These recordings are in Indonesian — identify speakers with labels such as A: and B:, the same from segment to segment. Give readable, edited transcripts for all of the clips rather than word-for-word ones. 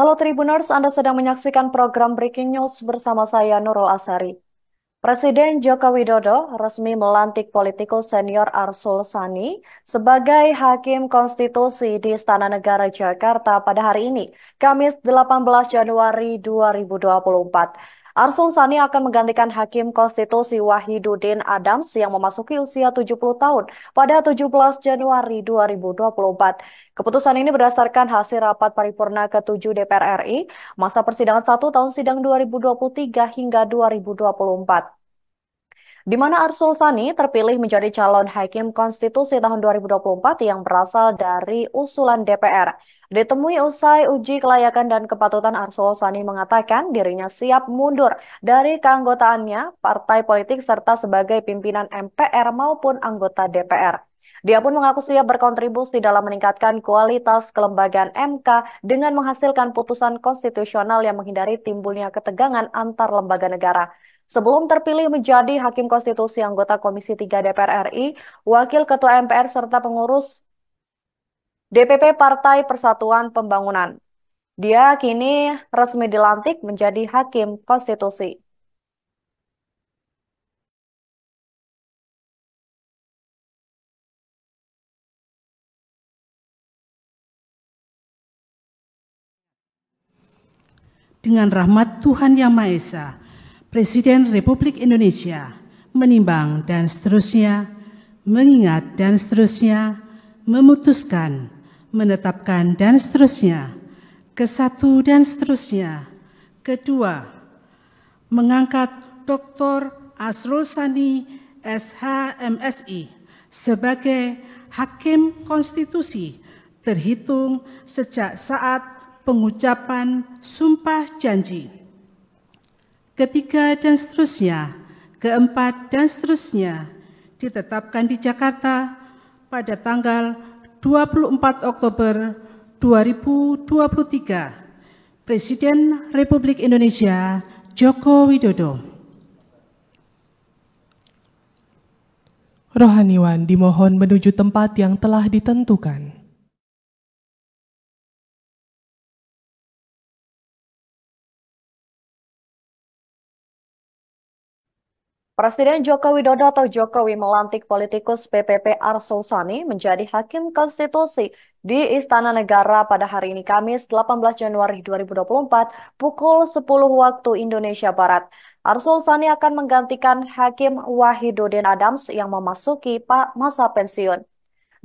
A: Halo Tribuners, Anda sedang menyaksikan program Breaking News bersama saya Nurul Asari. Presiden Joko Widodo resmi melantik politikus senior Arsul Sani sebagai Hakim Konstitusi di Istana Negara Jakarta pada hari ini, Kamis 18 Januari 2024. Arsul Sani akan menggantikan Hakim Konstitusi Wahidudin Adams yang memasuki usia 70 tahun pada 17 Januari 2024. Keputusan ini berdasarkan hasil rapat paripurna ke-7 DPR RI, masa persidangan 1 tahun sidang 2023 hingga 2024 di mana Arsul Sani terpilih menjadi calon Hakim Konstitusi tahun 2024 yang berasal dari usulan DPR. Ditemui usai uji kelayakan dan kepatutan, Arsul Sani mengatakan dirinya siap mundur dari keanggotaannya, partai politik, serta sebagai pimpinan MPR maupun anggota DPR. Dia pun mengaku siap berkontribusi dalam meningkatkan kualitas kelembagaan MK dengan menghasilkan putusan konstitusional yang menghindari timbulnya ketegangan antar lembaga negara. Sebelum terpilih menjadi Hakim Konstitusi, anggota Komisi 3 DPR RI, Wakil Ketua MPR serta pengurus DPP Partai Persatuan Pembangunan. Dia kini resmi dilantik menjadi Hakim Konstitusi.
B: Dengan rahmat Tuhan Yang Maha Esa, Presiden Republik Indonesia menimbang dan seterusnya, mengingat dan seterusnya, memutuskan, menetapkan dan seterusnya, ke-1 dan seterusnya, kedua, mengangkat Dr. Arsul Sani SH.MSI sebagai Hakim Konstitusi terhitung sejak saat pengucapan sumpah janji. Ketiga dan seterusnya, keempat dan seterusnya ditetapkan di Jakarta pada tanggal 24 Oktober 2023. Presiden Republik Indonesia Joko Widodo.
C: Rohaniwan dimohon menuju tempat yang telah ditentukan.
A: Presiden Joko Widodo atau Jokowi melantik politikus PPP Arsul Sani menjadi Hakim Konstitusi di Istana Negara pada hari ini Kamis 18 Januari 2024 pukul 10 waktu Indonesia Barat. Arsul Sani akan menggantikan Hakim Wahidudin Adams yang memasuki masa pensiun.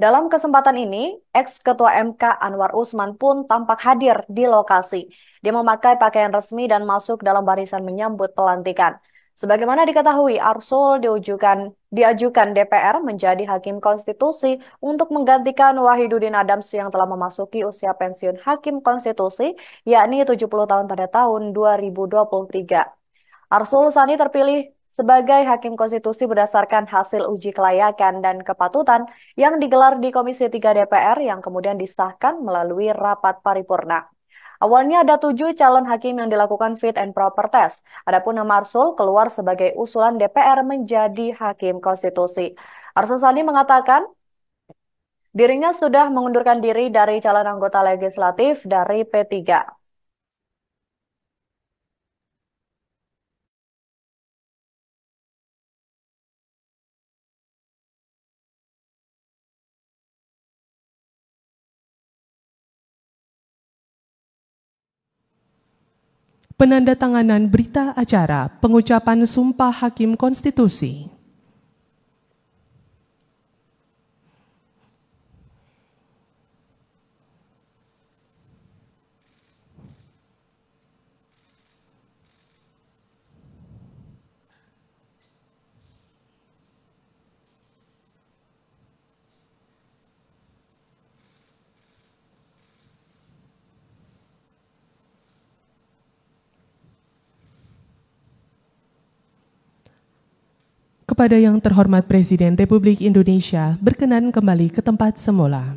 A: Dalam kesempatan ini, ex-ketua MK Anwar Usman pun tampak hadir di lokasi. Dia memakai pakaian resmi dan masuk dalam barisan menyambut pelantikan. Sebagaimana diketahui, Arsul diajukan DPR menjadi Hakim Konstitusi untuk menggantikan Wahidudin Adams yang telah memasuki usia pensiun Hakim Konstitusi, yakni 70 tahun pada tahun 2023. Arsul Sani terpilih sebagai Hakim Konstitusi berdasarkan hasil uji kelayakan dan kepatutan yang digelar di Komisi 3 DPR yang kemudian disahkan melalui rapat paripurna. Awalnya ada 7 calon hakim yang dilakukan fit and proper test. Adapun nama Arsul keluar sebagai usulan DPR menjadi Hakim Konstitusi. Arsul Sani mengatakan dirinya sudah mengundurkan diri dari calon anggota legislatif dari P3.
C: Penandatanganan berita acara pengucapan Sumpah Hakim Konstitusi. Kepada yang terhormat Presiden Republik Indonesia berkenan kembali ke tempat semula.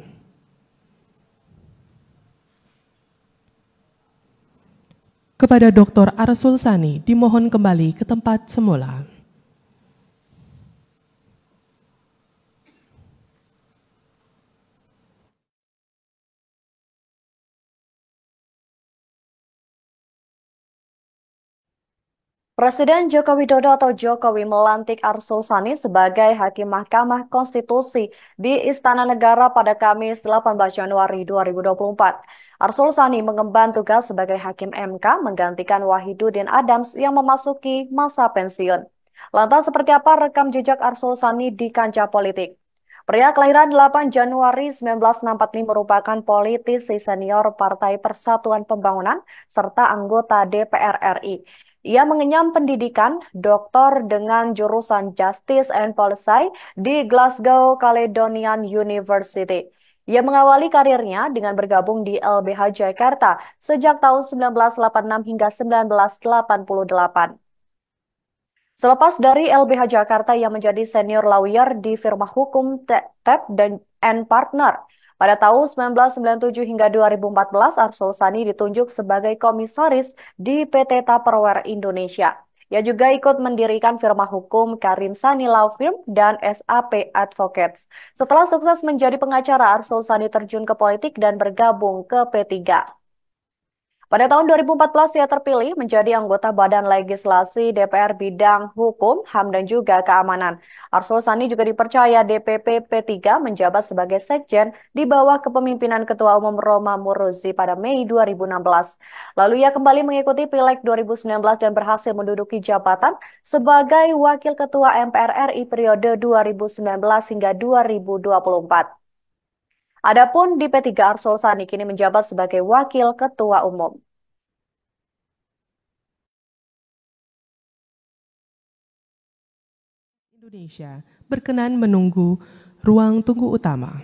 C: Kepada Dr. Arsul Sani dimohon kembali ke tempat semula.
A: Presiden Joko Widodo atau Jokowi melantik Arsul Sani sebagai Hakim Mahkamah Konstitusi di Istana Negara pada Kamis 18 Januari 2024. Arsul Sani mengemban tugas sebagai Hakim MK menggantikan Wahidudin Adams yang memasuki masa pensiun. Lantas seperti apa rekam jejak Arsul Sani di kancah politik? Pria kelahiran 8 Januari 1965 merupakan politisi senior Partai Persatuan Pembangunan serta anggota DPR RI. Ia mengenyam pendidikan doktor dengan jurusan Justice and Policy di Glasgow Caledonian University. Ia mengawali karirnya dengan bergabung di LBH Jakarta sejak tahun 1986 hingga 1988. Selepas dari LBH Jakarta, ia menjadi senior lawyer di firma hukum Tep dan Partner. Pada tahun 1997 hingga 2014, Arsul Sani ditunjuk sebagai komisaris di PT Tupperware Indonesia. Ia juga ikut mendirikan firma hukum Karim Sani Law Firm dan SAP Advocates. Setelah sukses menjadi pengacara, Arsul Sani terjun ke politik dan bergabung ke P3. Pada tahun 2014, ia terpilih menjadi anggota Badan Legislasi DPR bidang hukum, HAM, dan juga keamanan. Arsul Sani juga dipercaya DPP P3 menjabat sebagai sekjen di bawah kepemimpinan Ketua Umum Roma Murmuzi pada Mei 2016. Lalu ia kembali mengikuti Pileg 2019 dan berhasil menduduki jabatan sebagai Wakil Ketua MPR RI periode 2019 hingga 2024. Adapun di P3, Arsul Sani kini menjabat sebagai Wakil Ketua Umum.
C: Indonesia berkenan menunggu ruang tunggu utama.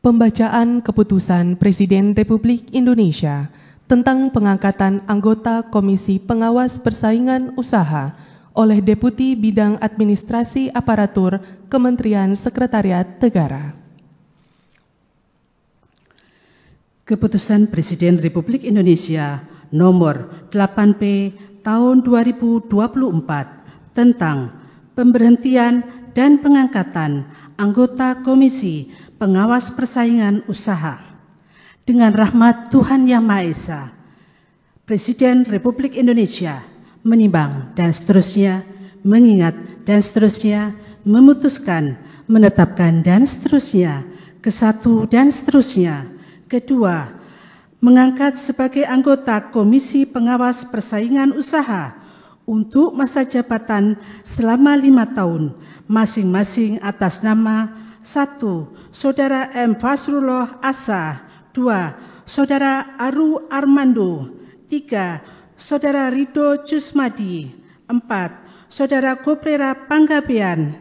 C: Pembacaan Keputusan Presiden Republik Indonesia tentang pengangkatan anggota Komisi Pengawas Persaingan Usaha oleh Deputi Bidang Administrasi Aparatur Kementerian Sekretariat Negara.
B: Keputusan Presiden Republik Indonesia nomor 8P tahun 2024 tentang pemberhentian dan pengangkatan anggota Komisi Pengawas Persaingan Usaha. Dengan rahmat Tuhan Yang Maha Esa, Presiden Republik Indonesia menimbang dan seterusnya, mengingat dan seterusnya, memutuskan, menetapkan dan seterusnya, kesatu dan seterusnya. Kedua, mengangkat sebagai anggota Komisi Pengawas Persaingan Usaha untuk masa jabatan selama 5 tahun, masing-masing atas nama 1. Saudara M. Fasrullah Asa, 2. Saudara Aru Armando, 3. Saudara Rido Jusmadi, 4. Saudara Goprera Panggabean,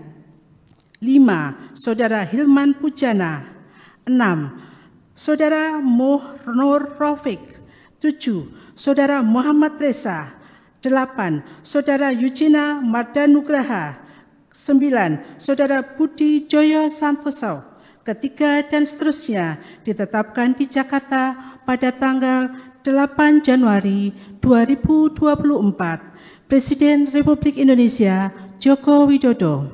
B: 5. Saudara Hilman Pujana, 6. Saudara Nur Raufik, 7. Saudara Muhammad Reza, 8. Saudara Eugenia Mardanugraha, 9. Saudara Budi Joyo Santoso, ketiga dan seterusnya ditetapkan di Jakarta pada tanggal 8 Januari 2024. Presiden Republik Indonesia Joko Widodo.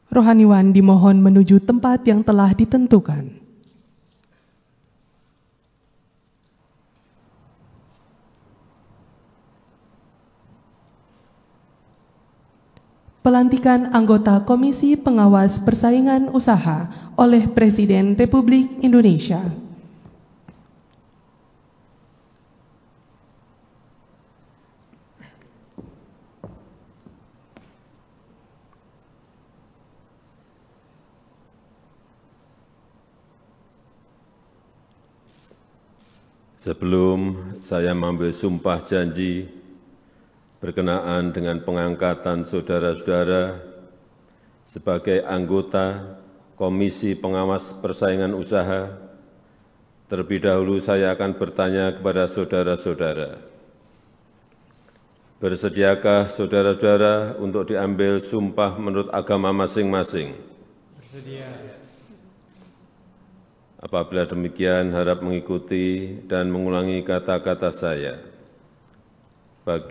C: Rohaniwan dimohon menuju tempat yang telah ditentukan. Pelantikan anggota Komisi Pengawas Persaingan Usaha oleh Presiden Republik Indonesia.
D: Sebelum saya mengambil sumpah janji berkenaan dengan pengangkatan saudara-saudara sebagai anggota Komisi Pengawas Persaingan Usaha, terlebih dahulu saya akan bertanya kepada saudara-saudara. Bersediakah saudara-saudara untuk diambil sumpah menurut agama masing-masing? Bersedia. Apabila demikian, harap mengikuti dan mengulangi kata-kata saya. Bagi